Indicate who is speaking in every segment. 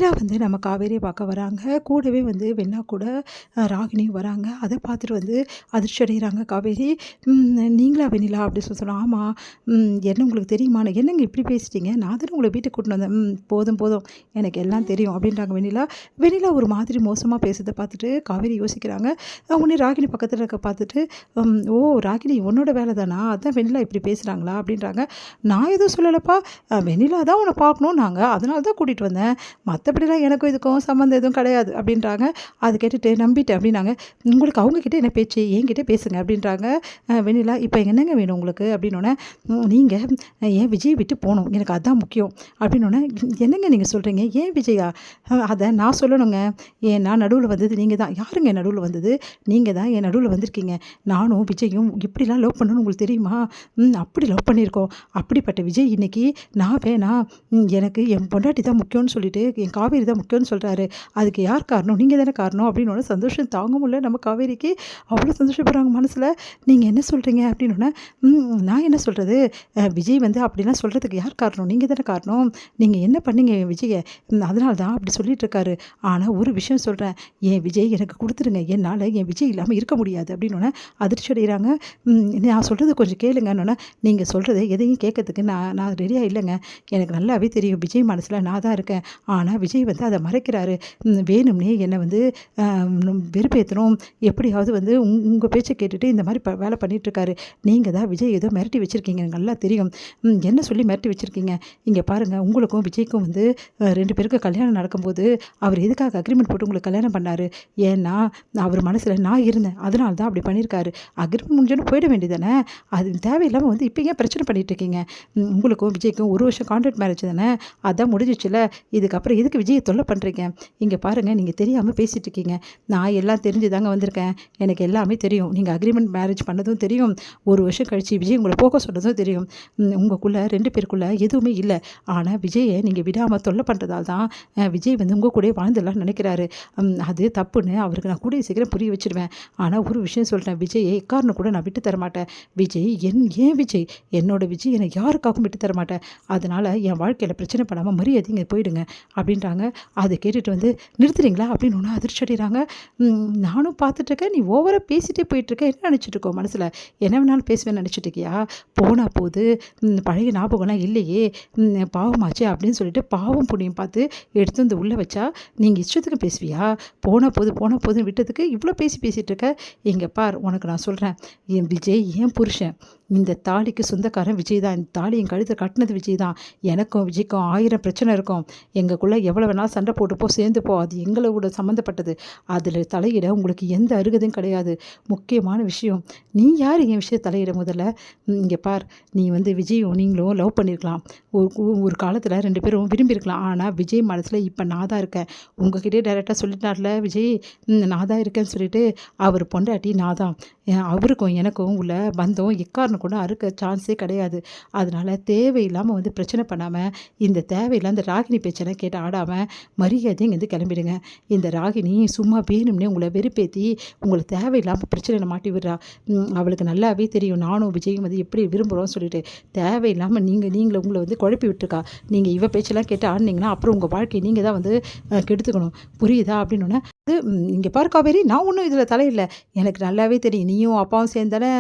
Speaker 1: வெண்ணிலா வந்து நம்ம காவேரியை பார்க்க வராங்க. கூடவே வந்து வெண்ணா கூட ராகினியும் வராங்க. அத பார்த்துட்டு வந்து அதிர்ச்சி அடைகிறாங்க காவேரி. நீங்களா வெண்ணிலா?" அப்படின்னு சொன்னா, "ஆமா. என்ன உங்களுக்கு தெரியுமா? என்னங்க இப்படி பேசிட்டீங்க? நான் தானே உங்கள வீட்டுக்கு கூட்டின்னு வந்தேன்." போதும் போதும். எனக்கு எல்லாம் தெரியும்." அப்படின்றாங்க வெண்ணிலா. வெண்ணிலா ஒரு மாதிரி மோசமா பேசுறத பார்த்துட்டு காவேரி யோசிக்கிறாங்க. உடனே ராகினி பக்கத்துல இருக்க பார்த்துட்டு, "ஓ! ராகினி உன்னோட வேலை தானா? அதான் வெண்ணிலா இப்படி பேசுறாங்களா?" அப்படின்றாங்க. "நான் எதுவும் சொல்லலப்பா. வெண்ணிலா தான் உன்ன பார்க்கணும்னாங்க. அதனால தான் கூட்டிட்டு வந்தேன். மற்றபடிலாம் எனக்கும் இதுக்கும் சம்மந்தம் எதுவும் கிடையாது." அப்படின்றாங்க. அது கேட்டுட்டு நம்பிட்டேன் அப்படின்னாங்க. "உங்களுக்கு அவங்கக்கிட்ட என்ன பேச்சு? என்கிட்ட பேசுங்க." அப்படின்றாங்க வெண்ணிலா. "இப்போ என்னங்க வேணும் உங்களுக்கு?" அப்படின்னோடனே, "நீங்கள் ஏன் விஜய் விட்டு போகணும். எனக்கு அதான் முக்கியம்." அப்படின்னோடனே, "என்னங்க நீங்கள் சொல்கிறீங்க? ஏன் விஜயா?" "அதை நான் சொல்லணுங்க. ஏன்னா நடுவில் வந்தது நீங்கள் தான்." "யாருங்க நடுவில் வந்தது?" "நீங்கள் தான் என் நடுவில் வந்திருக்கீங்க. நானும் விஜயும் இப்படிலாம் லவ் பண்ணணும்னு உங்களுக்கு தெரியுமா? அப்படி லவ் பண்ணியிருக்கோம். அப்படிப்பட்ட விஜய் இன்னைக்கு நான் வேணாம், எனக்கு என் பொண்டாட்டி தான் முக்கியம்னு சொல்லிட்டு என் காவேரி தான் முக்கியம்னு சொல்கிறாரு. அதுக்கு யார் காரணம்? நீங்கள் தானே காரணம்." அப்படின்னோடனே சந்தோஷம் தாங்க முடியல நம்ம காவேரிக்கு. அவ்வளோ சந்தோஷப்படுறாங்க மனசில். "நீங்கள் என்ன சொல்கிறீங்க?" அப்படின்னோடனே, நான் என்ன சொல்கிறது? விஜய் வந்து அப்படிலாம் சொல்கிறதுக்கு யார் காரணம்? நீங்கள் தானே காரணம். நீங்கள் என்ன பண்ணீங்க விஜய? அதனால தான் அப்படி சொல்லிட்டு இருக்காரு. ஆனால் ஒரு விஷயம் சொல்கிறேன். என் விஜய் எனக்கு கொடுத்துருங்க. என்னால் என் விஜய் இல்லாமல் இருக்க முடியாது." அப்படின்னோடனே அதிர்ச்சி அடைகிறாங்க. "நான் சொல்கிறது கொஞ்சம் கேளுங்கன்னோடனே, நீங்கள் சொல்கிறத எதையும் கேட்கறதுக்கு நான் நான் ரெடியாக இல்லைங்க. எனக்கு நல்லாவே தெரியும் விஜய் மனசில் நான் தான் இருக்கேன். ஆனால் விஜய் வந்து அதை மறைக்கிறாரு. வேணும்னே என்னை வந்து வெறுப்பேற்றணும், எப்படியாவது வந்து உங்கள் பேச்சை கேட்டுட்டு இந்த மாதிரி வேலை பண்ணிகிட்ருக்காரு. நீங்கள் தான் விஜய் ஏதோ மிரட்டி வச்சுருக்கீங்க. எனக்கு நல்லா தெரியும். என்ன சொல்லி மிரட்டி வச்சுருக்கீங்க? இங்கே பாருங்கள், உங்களுக்கும் விஜய்க்கும் வந்து 2 பேருக்கும் கல்யாணம் நடக்கும்போது அவர் எதுக்காக அக்ரிமெண்ட் போட்டு உங்களுக்கு கல்யாணம் பண்ணார்? ஏன்னா அவர் மனசில் நான் இருந்தேன். அதனால தான் அப்படி பண்ணியிருக்காரு. அக்ரிமெண்ட் முடிஞ்சோன்னு போயிட வேண்டியதானே? அது தேவையில்லாமல் வந்து இப்போ ஏன் பிரச்சனை பண்ணிகிட்டு இருக்கீங்க? உங்களுக்கும் விஜய்க்கும் 1 வருஷம் கான்ட்ராக்ட் மேரேஜ் தானே? அதான் முடிஞ்சிச்சுல. இதுக்கப்புறம் எதுக்கு விஜயை தொல்லை பண்ணுறீங்க? இங்கே பாருங்கள், நீங்கள் தெரியாமல் பேசிகிட்டு இருக்கீங்க. நான் எல்லாம் தெரிஞ்சு தாங்க வந்திருக்கேன். எனக்கு எல்லாமே தெரியும். நீங்கள் அக்ரிமெண்ட் மேரேஜ் பண்ணதும் தெரியும். 1 வருஷம் கழிச்சு விஜய் உங்களை போக சொன்னதும் தெரியும். உங்களுக்குள்ள 2 பேருக்குள்ள எதுவுமே இல்லை. ஆனால் விஜயை நீங்கள் விடாமல் தொல்லை பண்ணுறதால தான் விஜய் வந்து உங்கள் கூடயே வாழ்ந்துடலாம்னு நினைக்கிறாரு. அது தப்புன்னு அவருக்கு நான் கூடிய சீக்கிரம் புரிய வச்சுருவேன். ஆனால் ஒரு விஷயம் சொல்கிறேன், விஜயை எக்காரணம் கூட நான் விட்டு தர மாட்டேன். விஜய் ஏன் விஜய்? என்னோட விஜய் என்னை யாருக்காகவும் விட்டு தர மாட்டேன். அதனால் என் வாழ்க்கையில் பிரச்சனை பண்ணாமல் மரியாதைங்க போயிடுங்க." அப்படின்றாங்க. அதை கேட்டுட்டு வந்து, "நிறுத்துறீங்களா?" அப்படின்னு ஒன்று அதிர்ச்சி அடைகிறாங்க. நானும் பார்த்துட்ருக்கேன், நீ ஓவராக பேசிகிட்டே போயிட்டுருக்க. என்ன நினச்சிட்டு இருக்கோம் மனசில்? என்ன வேணாலும் பேசுவேன்னு நினச்சிட்டு இருக்கியா? போனா போது, பழைய ஞாபகம்லாம் இல்லையே, பாவமாச்சே அப்படின்னு சொல்லிட்டு பாவம் புண்ணியம் பார்த்து எடுத்து வந்து உள்ளே வச்சா நீங்கள் இஷ்டத்துக்கு பேசுவியா? போன போதுன்னு விட்டதுக்கு இவ்வளோ பேசிகிட்டு இருக்க. இங்கே பார், உனக்கு நான் சொல்கிறேன், என் விஜய் என் புருஷன். இந்த தாலிக்கு சொந்தக்காரன் விஜய் தான். இந்த தாலி என் கழுத்தை கட்டினது விஜய் தான். எனக்கும் விஜய்க்கும் 1000 பிரச்சனை இருக்கும். எங்களுக்குள்ளே எவ்வளோ வேணாலும் சண்டை போட்டுப்போ, சேர்ந்துப்போ. அது எங்களோட சம்மந்தப்பட்டது. அதில் தலையிட உங்களுக்கு எந்த அருகதையும் கிடையாது. முக்கியமான விஷயம், நீ யார் என் விஷயம் தலையிட? முதல்ல இங்கே பார், நீ வந்து விஜயும் நீங்களும் லவ் பண்ணியிருக்கலாம். ஒரு காலத்தில் 2 பேரும் விரும்பியிருக்கலாம். ஆனால் விஜய் மனசில் இப்போ நான் தான் இருக்கேன். உங்ககிட்டே டைரெக்டாக சொல்லிட்டார்ல விஜய், நான் தான் இருக்கேன்னு சொல்லிட்டு. அவர் பொண்டாட்டி நான் தான். அவருக்கும் எனக்கும் உள்ள பந்தம் எக்காரணம் கூட அறுக்க சான்ஸே கிடையாது. அதனால் தேவையில்லாமல் வந்து பிரச்சனை பண்ணாமல், இந்த தேவையில்லாம இந்த ராகினி பேச்செல்லாம் கேட்டு ஆடாமல் மரியாதையும் இங்கேருந்து கிளம்பிடுங்க. இந்த ராகினி சும்மா வேணும்னே உங்களை வெறுப்பேற்றி உங்களை தேவையில்லாமல் பிரச்சனையில் மாட்டி விடுறா. அவளுக்கு நல்லாவே தெரியும் நானும் விஜயும் வந்து எப்படி விரும்புகிறோம்னு சொல்லிட்டு. தேவையில்லாமல் நீங்கள உங்களை வந்து குழப்பி விட்டுருக்கா. நீங்கள் இவ பேச்செல்லாம் கேட்டு ஆடினீங்கன்னா அப்புறம் உங்கள் வாழ்க்கையை நீங்கள் தான் வந்து கெடுத்துக்கணும். புரியுதா? அப்படின்னோடனே, "இங்கே பாரு காவேரி, நான் ஒன்றும் இதில் தலையிடல. எனக்கு நல்லாவே தெரியும். நீயும் அப்பாவும் சேர்ந்தானே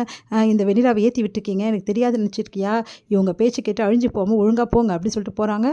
Speaker 1: இந்த வெண்ணிலாவை ஏற்றி விட்டுருக்கீங்க. எனக்கு தெரியாதுன்னு நினச்சிருக்கியா? இவங்க பேச்சு கேட்டு அழிஞ்சு போகாமல் ஒழுங்காக போங்க." அப்படின்னு சொல்லிட்டு போகிறாங்க.